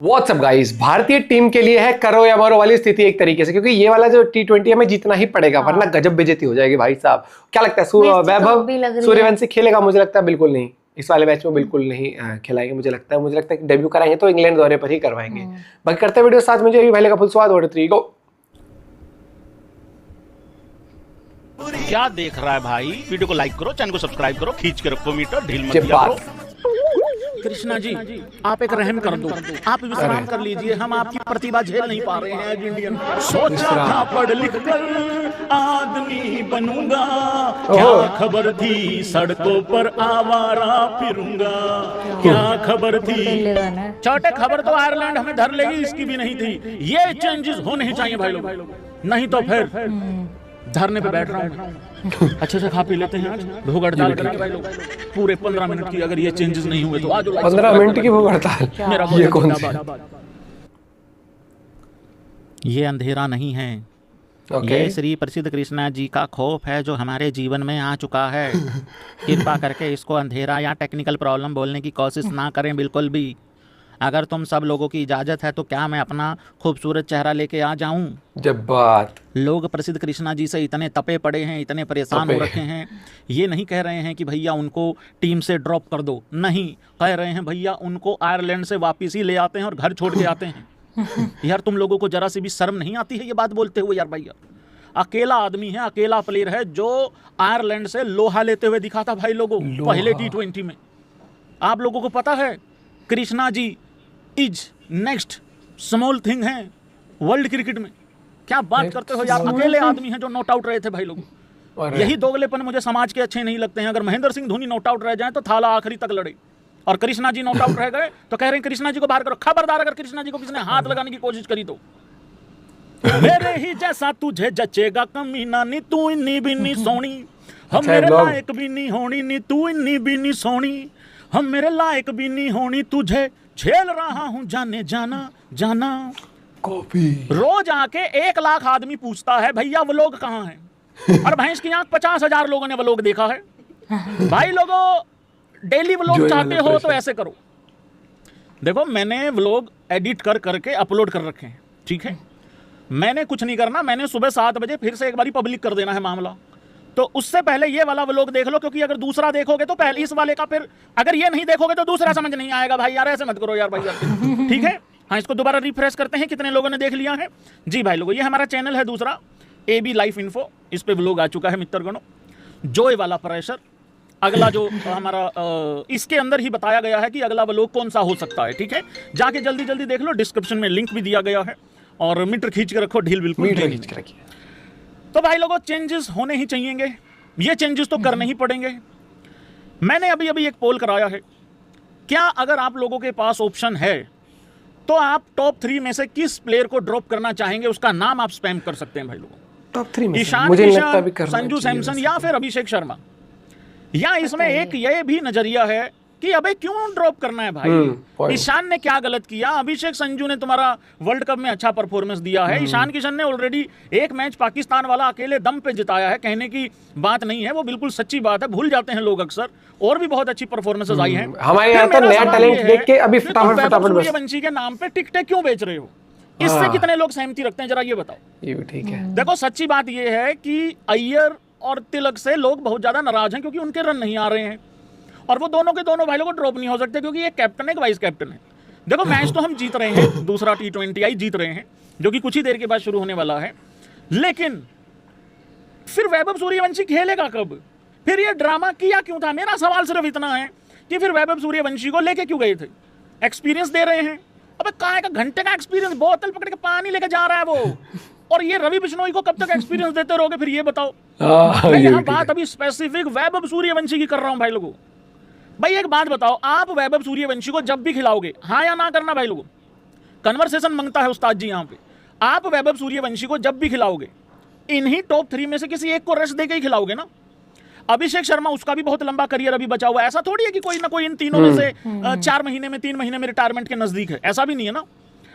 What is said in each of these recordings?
WhatsApp guys, भारतीय team के लिए है करो या मरो वाली स्थिति एक तरीके से, क्योंकि ये वाला जो T20 हमें जीतना ही पड़ेगा, वरना गजब बेइज्जती हो जाएगी भाई साहब। क्या लगता है वैभव सूर्यवंशी खेलेगा? मुझे लगता है बिल्कुल नहीं, इस वाले मैच में बिल्कुल नहीं खिलाएंगे। मुझे लगता है कि डेब्यू कराएंगे तो इंग्लैंड दौरे पर ही करवाएंगे। बाकी करते वीडियो साथ मुझे अभी पहले का फुल स्वाद। 3 गो। क्या देख रहा है भाई? वीडियो को लाइक करो, चैनल को सब्सक्राइब करो, खींच के रखो मीटर, ढील मत दिया करो। कृष्णा जी, आप एक रहम कर दो, आप विश्राम कर लीजिए, हम आपकी प्रतिभा झेल नहीं पा रहे हैं। इंडियन सोचा था पढ़ लिख कर आदमी बनूंगा, क्या खबर थी सड़कों पर आवारा फिरूंगा, क्या खबर थी। छोटे खबर तो आयरलैंड हमें धर लेगी, इसकी भी नहीं थी। ये चेंजेस होने ही चाहिए भाई लोग, नहीं तो फिर धरने पे बैठ रहा हूँ। अच्छे से खा पी लेते हैं, आज भूख हड़ताल करेंगे भाई लोग पूरे 15 मिनट की। अगर ये चेंजेस नहीं हुए तो आज 15 मिनट की भूख हड़ताल, ये कौन सी? ये अंधेरा नहीं है, ये श्री प्रसिद्ध कृष्णा जी का खौफ है जो हमारे जीवन में आ चुका है। कृपा करके इसको अंधेरा या टेक्निकल प्रॉब्लम बोलने की कोशिश ना करें बिल्कुल भी। अगर तुम सब लोगों की इजाज़त है तो क्या मैं अपना खूबसूरत चेहरा लेके आ जाऊं? जब बात लोग प्रसिद्ध कृष्णा जी से इतने तपे पड़े हैं, इतने परेशान हो रखे हैं। ये नहीं कह रहे हैं कि भैया उनको टीम से ड्रॉप कर दो, नहीं कह रहे हैं भैया उनको आयरलैंड से वापस ही ले आते हैं और घर छोड़ के आते हैं। यार तुम लोगों को जरा सी भी शर्म नहीं आती है ये बात बोलते हुए? यार भैया अकेला आदमी है, अकेला प्लेयर है जो आयरलैंड से लोहा लेते हुए दिखा था भाई लोगों पहले T20 में। आप लोगों को पता है Krishna ji is next small thing है वर्ल्ड क्रिकेट में। क्या बात करते हो यार, अकेले आदमी हैं जो नॉट आउट रहे थे भाई लोग। यही दोगलेपन मुझे समाज के अच्छे नहीं लगते हैं। अगर महेंद्र सिंह धोनी नॉट आउट रह जाए तो थाला आखिरी तक लड़े, और कृष्णा जी नॉट आउट रह गए तो कह रहे हैं कृष्णा जी को बाहर करो। खबरदार अगर कृष्णा जी को किसी ने हाथ लगाने की कोशिश करी तो मेरे ही जैसा तुझे जचेगा कमीना, नी तू इन्नी भी नहीं सोनी, हम मेरे लायक भी नहीं होनी, नी तू इन्नी भी नहीं सोनी, हम मेरे लायक भी नहीं होनी, तुझे झेल रहा हूं जाने जाना जाना। कॉपी रोज आके 1 लाख आदमी पूछता है भैया वो लोग कहाँ हैं, और भैंस की आंख 50,000 लोगों ने वो लोग देखा है। भाई लोगों डेली व्लॉग चाहते हो तो ऐसे करो। देखो मैंने व्लॉग एडिट कर करके अपलोड कर रखे हैं, ठीक है। मैंने कुछ नहीं करना, मैंने सुबह 7 बजे फिर से एक बारी पब्लिक कर देना है मामला। तो उससे पहले ये वाला व्लॉग देख लो, क्योंकि अगर दूसरा देखोगे तो पहले इस वाले का, फिर अगर ये नहीं देखोगे तो दूसरा समझ नहीं आएगा। भाई यार ऐसे मत करो यार भाई यार, ठीक है। हाँ इसको दोबारा रिफ्रेश करते हैं, कितने लोगों ने देख लिया है जी भाई लोगों। ये हमारा चैनल है दूसरा AB लाइफ इन्फो, इस पे व्लॉग आ चुका है मित्रगणों। जोय वाला प्रेशर अगला जो हमारा इसके अंदर ही बताया गया है कि अगला व्लॉग कौन सा हो सकता है, ठीक है। जाके जल्दी जल्दी देख लो, डिस्क्रिप्शन में लिंक भी दिया गया है, और मीटर खींच के रखो, ढील बिल्कुल खींच के रखिए। तो भाई लोगों चेंजेस होने ही चाहिएंगे, ये चेंजेस तो करने ही पड़ेंगे। मैंने अभी अभी एक पोल कराया है, क्या अगर आप लोगों के पास ऑप्शन है तो आप टॉप 3 में से किस प्लेयर को ड्रॉप करना चाहेंगे, उसका नाम आप स्पैम कर सकते हैं भाई लोगों। टॉप 3 में ईशान किशन, संजू सैमसन या फिर अभिषेक शर्मा। या इसमें एक ये भी नजरिया है कि अबे क्यों ड्रॉप करना है भाई, ईशान ने क्या गलत किया? अभिषेक संजू ने तुम्हारा वर्ल्ड कप में अच्छा परफॉर्मेंस दिया है, ईशान किशन ने ऑलरेडी एक मैच पाकिस्तान वाला अकेले दम पे जिताया है। कहने की बात नहीं है, वो बिल्कुल सच्ची बात है, भूल जाते हैं लोग अक्सर। और भी बहुत अच्छी परफॉर्मेंस आई है हमारे यहाँ तो नया टैलेंट देख के अभी फटाफट सूर्यवंशी के नाम पे टिकटें क्यों बेच रहे हो? इससे कितने लोग सहमति रखते हैं जरा ये बताओ। ये भी ठीक है। देखो सच्ची बात ये है कि अय्यर और तिलक से लोग बहुत ज्यादा नाराज हैं, क्योंकि उनके रन नहीं आ रहे हैं, और वो दोनों के दोनों भाई लोगों को ड्रॉप नहीं हो सकते, क्योंकि एक कैप्टन है, एक वाइस कैप्टन है। देखो मैच तो हम जीत रहे हैं, दूसरा T20 जीत रहे हैं, जो कि कुछ ही देर के बाद शुरू होने वाला है। लेकिन फिर वैभव सूर्यवंशी खेलेगा कब? फिर ये ड्रामा किया क्यों था? मेरा सवाल सिर्फ इतना है कि फिर वैभव सूर्यवंशी को लेके क्यों गए थे? एक्सपीरियंस दे रहे हैं, अबे काय का घंटे का एक्सपीरियंस, बोतल पकड़ के पानी लेके जा रहा है वो। और ये रवि बिश्नोई को कब तक एक्सपीरियंस देते रहोगे? फिर ये बताओ। मैं यहाँ बात अभी स्पेसिफिक वैभव सूर्यवंशी की कर रहा हूँ भाई लोगों। भाई एक बात बताओ, आप वैभव सूर्यवंशी को जब भी खिलाओगे, हाँ या ना करना भाई लोगों, कन्वर्सेशन मांगता है उस्ताद जी यहाँ पे। आप वैभव सूर्यवंशी को जब भी खिलाओगे, इन्हीं टॉप 3 में से किसी एक को रेस्ट देके ही खिलाओगे ना। अभिषेक शर्मा, उसका भी बहुत लंबा करियर अभी बचा हुआ है, ऐसा थोड़ी है कि कोई ना कोई इन तीनों में से 4 महीने में 3 महीने में रिटायरमेंट के नजदीक है, ऐसा भी नहीं है ना।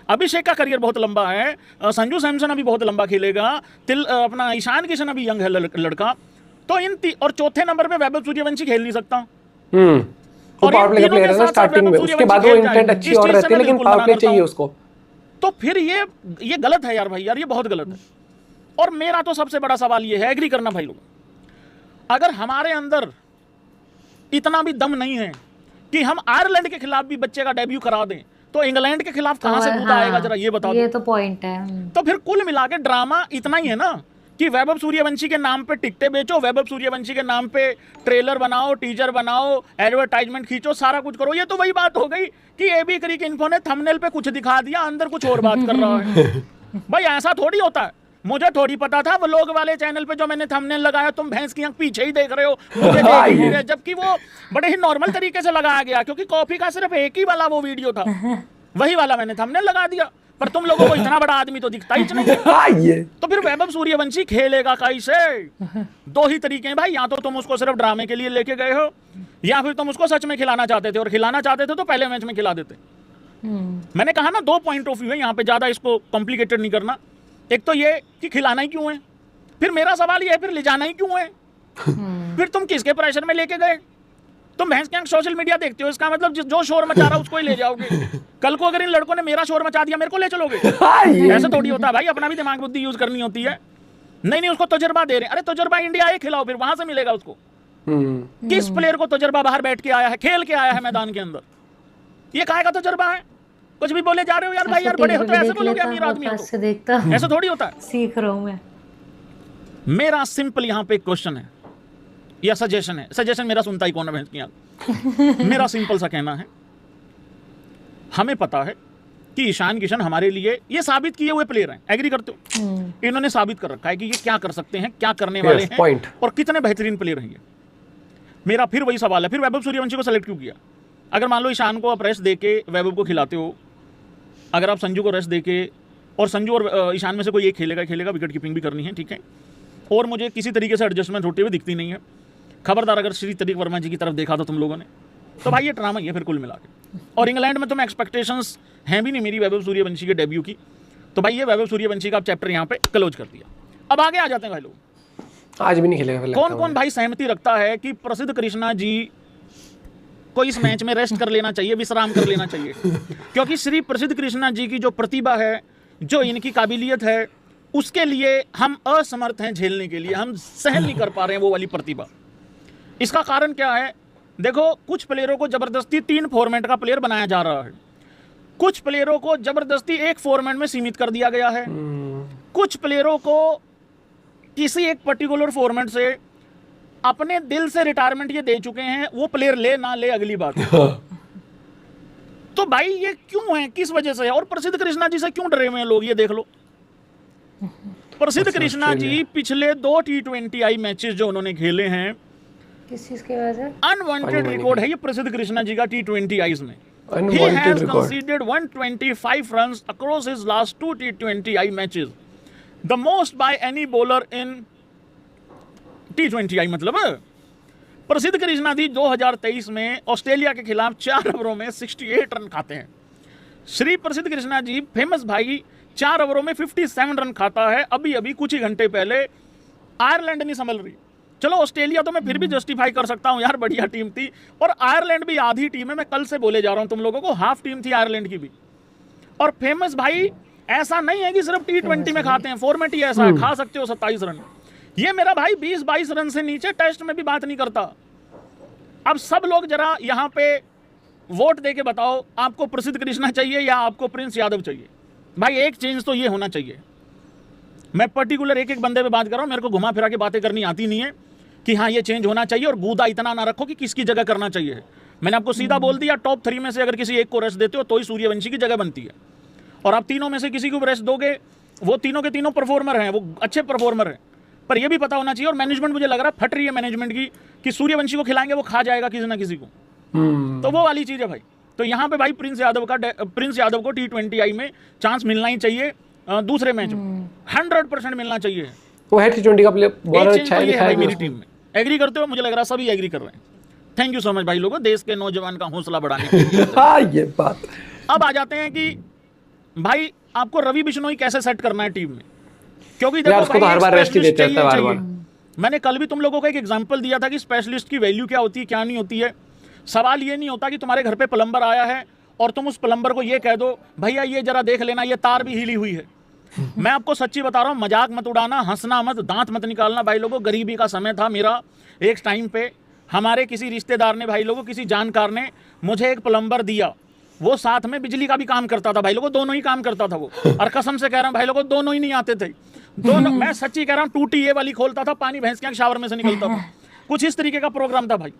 अभिषेक का करियर बहुत लंबा है, संजू सैमसन अभी बहुत लंबा खेलेगा, अपना ईशान किशन अभी यंग है लड़का। तो और चौथे नंबर पे वैभव सूर्यवंशी खेल नहीं सकता। वो पावर प्ले का प्लेयर है ना स्टार्टिंग में, उसके बाद वो इंटेंट अच्छी और रहती है, लेकिन पावर प्ले चाहिए उसको। तो फिर ये गलत है यार भाई, यार ये बहुत गलत है। और मेरा तो सबसे बड़ा सवाल ये है, एग्री करना भाई लोग, अगर हमारे अंदर इतना भी दम नहीं है कि हम आयरलैंड के खिलाफ भी बच्चे का डेब्यू करा दें, तो इंग्लैंड के खिलाफ कहां से मुद्दा आएगा, जरा ये बता दो। ये तो पॉइंट है। तो फिर कुल मिला के ड्रामा इतना ही है ना कि वैभव सूर्यवंशी के नाम पे टिकटें बेचो, वैभव सूर्यवंशी के नाम पे ट्रेलर बनाओ, टीजर बनाओ, एडवर्टाइजमेंट खींचो, सारा कुछ करो। ये तो वही बात हो गई कि एबी क्रिक इन्फो ने थंबनेल पे कुछ दिखा दिया, अंदर कुछ और बात कर रहा है। भाई ऐसा थोड़ी होता है, मुझे थोड़ी पता था वो लोग वाले चैनल पे जो मैंने थंबनेल लगाया, तुम भैंस की आंख पीछे ही देख रहे हो, मुझे देख ही नहीं रहे, जबकि वो बड़े ही नॉर्मल तरीके से लगाया गया, क्योंकि कॉफी का सिर्फ एक ही वाला वो वीडियो था, वही वाला मैंने थंबनेल लगा दिया। पर तुम लोगों को इतना बड़ा आदमी तो दिखता ही नहीं। तो फिर वैभव सूर्यवंशी खेलेगा कैसे? दो ही तरीके हैं भाई, या तो तुम उसको सिर्फ ड्रामे के लिए लेके गए हो, या फिर तुम उसको सच में खिलाना चाहते थे, और खिलाना चाहते थे तो पहले मैच में खिला देते। मैंने कहा ना, दो पॉइंट ऑफ व्यू है यहाँ पे, ज्यादा इसको कॉम्प्लिकेटेड नहीं करना। एक तो ये कि खिलाना ही क्यों है, फिर मेरा सवाल ये है फिर ले जाना ही क्यों है, फिर तुम किसके प्रेशर में लेके गए? तुम भैंस के सोशल मीडिया देखते हो, इसका मतलब जो शोर मचा रहा है उसको ही ले जाओगे। कल को अगर इन लड़कों ने मेरा शोर मचा दिया, मेरे को ले चलोगे? ऐसा थोड़ी होता है भाई, अपना भी दिमाग बुद्धि यूज करनी होती है। नहीं उसको तजुर्बा दे रहे हैं, अरे तजुर्बा इंडिया ही खिलाओ, फिर वहां से मिलेगा उसको। किस प्लेयर को तजुर्बा बाहर बैठ के आया है, खेल के आया है मैदान के अंदर, ये काहे का तजुर्बा है? कुछ भी बोले जा रहे हो यार भाई, यार बड़े हो तो ऐसे बोलोगे, अमीर आदमी हो तो ऐसा थोड़ी होता है। सीख रहा हूं मैं। मेरा सिंपल यहाँ पे क्वेश्चन है या सजेशन है, सजेशन मेरा सुनता ही कौन है भैंस की आंख। मेरा सिंपल सा कहना है, हमें पता है कि ईशान किशन हमारे लिए ये साबित किए हुए प्लेयर हैं, एग्री करते हो? इन्होंने साबित कर रखा है कि ये क्या कर सकते हैं, क्या करने वाले हैं, और कितने बेहतरीन प्लेयर हैं ये। मेरा फिर वही सवाल है, फिर वैभव सूर्यवंशी को सेलेक्ट क्यों किया? अगर मान लो ईशान को आप रेस्ट देके वैभव को खिलाते हो, अगर आप संजू को रेस्ट देके, और संजू और ईशान में से कोई एक खेलेगा, विकेट कीपिंग भी करनी है, ठीक है, और मुझे किसी तरीके से एडजस्टमेंट होते हुए दिखती नहीं है, खबरदार अगर श्री तरीक वर्मा जी की तरफ देखा था तुम लोगों ने, तो भाई ये ड्रामा ही है फिर कुल मिला के। और इंग्लैंड में तो मैं एक्सपेक्टेशंस हैं भी नहीं मेरी वैभव सूर्यवंशी के डेब्यू की, तो भाई ये वैभव सूर्यवंशी का चैप्टर यहाँ पे क्लोज कर दिया। अब आगे आ जाते हैं भाई लोग, आज भी नहीं खेलेगा। कौन कौन भाई सहमति रखता है कि प्रसिद्ध कृष्णा जी को इस मैच में रेस्ट कर लेना चाहिए, विश्राम कर लेना चाहिए? क्योंकि श्री प्रसिद्ध कृष्णा जी की जो प्रतिभा है, जो इनकी काबिलियत है, उसके लिए हम असमर्थ हैं झेलने के लिए, हम सहन नहीं कर पा रहे हैं वो वाली प्रतिभा। इसका कारण क्या है? देखो, कुछ प्लेयरों को जबरदस्ती 3 फॉर्मेट का प्लेयर बनाया जा रहा है, कुछ प्लेयरों को जबरदस्ती एक फॉर्मेट में सीमित कर दिया गया है, कुछ प्लेयरों को किसी एक पर्टिकुलर फॉर्मेट से अपने दिल से रिटायरमेंट ये दे चुके हैं, वो प्लेयर ले ना ले अगली बात। तो भाई ये क्यों है, किस वजह से है? और प्रसिद्ध कृष्णा जी से क्यों डरे हुए हैं लोग, ये देख लो। प्रसिद्ध कृष्णा जी पिछले 2 T20I मैचेस जो उन्होंने खेले हैं, किस चीज के वजह से? अनवांटेड रिकॉर्ड है ये प्रसिद्ध कृष्णा जी का T20Is में। He has conceded 125 runs across his last 2 T20I matches, the most by any bowler in T20I। मतलब प्रसिद्ध कृष्णा जी 2023 में ऑस्ट्रेलिया के खिलाफ 4 ओवरों में 68 रन खाते हैं। श्री प्रसिद्ध कृष्णा जी फेमस भाई 4 ओवरों में 57 रन खाता है। अभी कुछ ही घंटे पहले आयरलैंड नहीं संभल रही, चलो ऑस्ट्रेलिया तो मैं फिर भी जस्टिफाई कर सकता हूं यार, बढ़िया टीम थी, और आयरलैंड भी आधी टीम है, मैं कल से बोले जा रहा हूं तुम लोगों को, हाफ टीम थी आयरलैंड की भी। और फेमस भाई ऐसा नहीं है कि सिर्फ T20 में खाते हैं, फॉर्मेट ही ऐसा है, खा सकते हो 27 रन। ये मेरा भाई 20-22 रन से नीचे टेस्ट में भी बात नहीं करता। अब सब लोग जरा यहाँ पे वोट दे के बताओ, आपको प्रसिद्ध कृष्णा चाहिए या आपको प्रिंस यादव चाहिए? भाई एक चेंज तो ये होना चाहिए। मैं पर्टिकुलर एक बंदे पे बात कर रहा हूँ, मेरे को घुमा फिरा के बातें करनी आती नहीं है कि हाँ ये चेंज होना चाहिए, और गूदा इतना ना रखो कि किसकी जगह करना चाहिए। मैंने आपको सीधा बोल दिया, टॉप 3 में से अगर किसी एक को रेस्ट देते हो तो ही सूर्यवंशी की जगह बनती है, और आप तीनों में से किसी को रेस्ट दोगे, वो तीनों के तीनों परफॉर्मर हैं, वो अच्छे परफॉर्मर हैं, पर ये भी पता होना चाहिए। और मैनेजमेंट मुझे लग रहा है फट रही है मैनेजमेंट की, कि सूर्यवंशी को खिलाएंगे वो खा जाएगा किसी ना किसी को, तो वो वाली चीज़ है भाई। तो यहाँ पे भाई प्रिंस यादव को T20I में चांस मिलना ही चाहिए, दूसरे मैच में 100% मिलना चाहिए। वो है T20 का प्लेयर, बहुत अच्छा है मेरी टीम में। एग्री करते हो? मुझे लग रहा है सभी एग्री कर रहे हैं। थैंक यू सो मच भाई लोगों, देश के नौजवान का हौसला बढ़ाने के लिए। हाँ ये बात। अब आ जाते हैं कि भाई आपको रवि बिश्नोई कैसे सेट करना है टीम में, क्योंकि देखो उसको तो हर बार रेस्ट ही देते हैं, बार बार। मैंने कल भी तुम लोगों को एक एग्जांपल दिया था कि स्पेशलिस्ट की वैल्यू क्या होती है, क्या नहीं होती है। सवाल ये नहीं होता कि तुम्हारे घर पे प्लम्बर आया है और तुम उस प्लम्बर को ये कह दो भैया ये जरा देख लेना ये तार भी हिली हुई है। मैं आपको सच्ची बता रहा हूँ, मजाक मत उड़ाना, हंसना मत, दांत मत निकालना भाई लोगों। गरीबी का समय था मेरा। एक टाइम पे हमारे किसी रिश्तेदार ने भाई लोगों, किसी जानकार ने मुझे एक प्लम्बर दिया, वो साथ में बिजली का भी काम करता था भाई लोगों, दोनों ही काम करता था वो। और कसम से कह रहा हूँ भाई लोगों, दोनों ही नहीं आते थे, दोनों। मैं सच्ची कह रहा हूँ, टूटी ये वाली खोलता था, पानी भैंस के शावर में से निकलता था। कुछ इस तरीके का प्रोग्राम था भाई।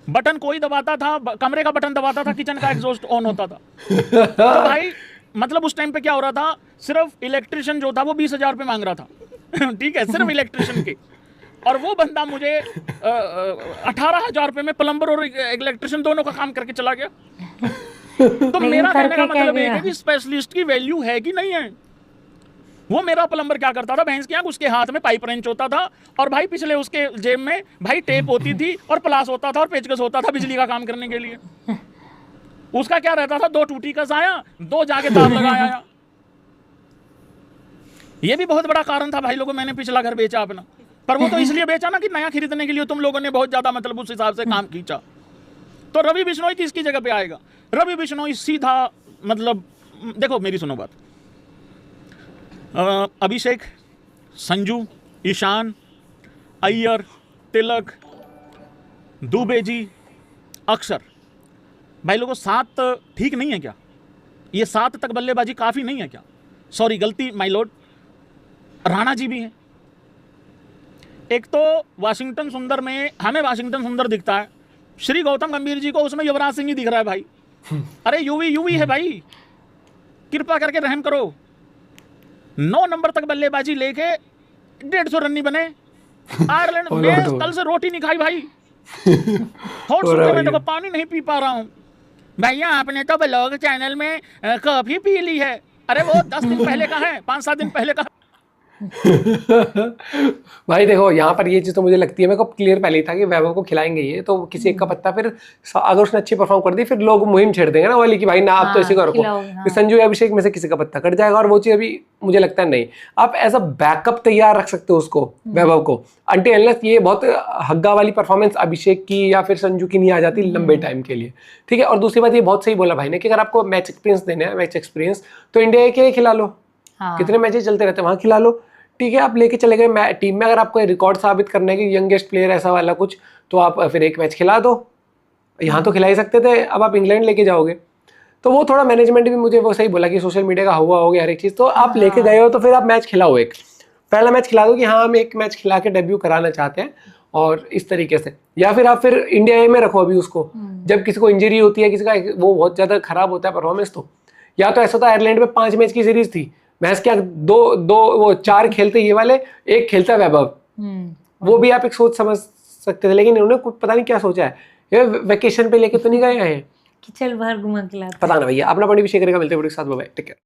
बटन कोई दबाता था, कमरे का बटन दबाता था, किचन का एग्जॉस्ट ऑन होता था। तो भाई मतलब उस टाइम पे क्या हो रहा था, सिर्फ इलेक्ट्रिशियन जो था वो 20,000 रुपये मांग रहा था ठीक है, सिर्फ इलेक्ट्रिशियन के। और वो बंदा मुझे 18,000 रुपये में प्लम्बर और इलेक्ट्रिशियन दोनों का काम करके चला गया। तो मेरा कहने का मतलब है कि स्पेशलिस्ट की वैल्यू है कि नहीं है। वो मेरा प्लम्बर क्या करता था, भैंस की आंख, उसके हाथ में पाइप रेंच होता था और भाई पिछले उसके जेब में भाई टेप होती थी और प्लास होता था और पेचकस होता था बिजली का काम करने के लिए। उसका क्या रहता था, 2 टूटी कस आया, 2 जाके तार लगाया। ये भी बहुत बड़ा कारण था भाई लोगों, मैंने पिछला घर बेचा अपना। पर वो तो इसलिए बेचा ना कि नया खरीदने के लिए तुम लोगों ने बहुत ज्यादा मतलब उस हिसाब से काम खींचा। तो रवि बिश्नोई किसकी जगह पे आएगा? रवि बिश्नोई सीधा मतलब, देखो मेरी सुनो बात, अभिषेक, संजू, ईशान, अय्यर, तिलक, दुबे जी, अक्षर, भाई लोगों 7 ठीक नहीं है क्या? ये 7 तक बल्लेबाजी काफी नहीं है क्या? सॉरी गलती माय लॉर्ड, राणा जी भी हैं। एक तो वाशिंगटन सुंदर में हमें वाशिंगटन सुंदर दिखता है, श्री गौतम गंभीर जी को उसमें युवराज सिंह ही दिख रहा है भाई। अरे यूवी है भाई, कृपा करके रहम करो। 9 नंबर तक बल्लेबाजी लेके 150 रन नहीं बने। आयरलैंड में कल से रोटी नहीं खाई भाई, हॉट सूप में तो पानी नहीं पी पा रहा हूँ। भैया आपने तो ब्लॉग चैनल में कॉफी पी ली है। अरे वो 10 दिन पहले का है, 5-7 दिन पहले का। भाई देखो यहाँ पर ये चीज़ तो मुझे लगती है, मेरे को क्लियर पहले ही था कि वैभव को खिलाएंगे ये तो किसी एक का पत्ता, फिर अगर उसने अच्छी परफॉर्म कर दी फिर लोग मुहिम छेड़ देंगे ना वाली कि भाई ना आप तो इसी को रखो। फिर संजू या अभिषेक में से किसी का पत्ता कट जाएगा और वो चीज़ अभी मुझे लगता है नहीं। आप एज अ बैकअप तैयार रख सकते हो उसको, वैभव को, अनटिल अनलेस ये बहुत हग्गा वाली परफॉर्मेंस अभिषेक की या फिर संजू की नहीं आ जाती लंबे टाइम के लिए, ठीक है। और दूसरी बात ये बहुत सही बोला भाई ने कि अगर आपको मैच एक्सपीरियंस देना है, मैच एक्सपीरियंस, तो इंडिया के खिला लो। कितने मैचेस चलते रहते हैं वहाँ खिला लो, ठीक है। आप लेके चले गए टीम में, अगर आपको रिकॉर्ड साबित करना है कि यंगेस्ट प्लेयर ऐसा वाला कुछ, तो आप फिर एक मैच खिला दो। यहाँ तो खिला ही सकते थे, अब आप इंग्लैंड लेके जाओगे। तो वो थोड़ा मैनेजमेंट भी मुझे वो सही बोला कि सोशल मीडिया का हुआ हो गया हर एक चीज़, तो आप लेके गए हो तो फिर आप मैच खिलाओ, एक पहला मैच खिला दो कि हाँ हम एक मैच खिला के डेब्यू कराना चाहते हैं, और इस तरीके से। या फिर आप फिर इंडिया ए में रखो अभी उसको, जब किसी को इंजरी होती है, किसी का वो बहुत ज़्यादा खराब होता है परफॉर्मेंस, तो या तो ऐसा था आयरलैंड में 5 मैच की सीरीज थी, मैच क्या 4 खेलते ये वाले, 1 खेलता वैभव, वो भी आप एक सोच समझ सकते थे। लेकिन इन्होंने कुछ पता नहीं क्या सोचा है, ये वेकेशन पे लेके तो नहीं गए हैं कि चल बाहर घुमा के लाते, पता ना भैया। अपना पॉइंट भी शेयर करेगा, मिलते हैं वीडियो के साथ, बाय बाय, टेक केयर।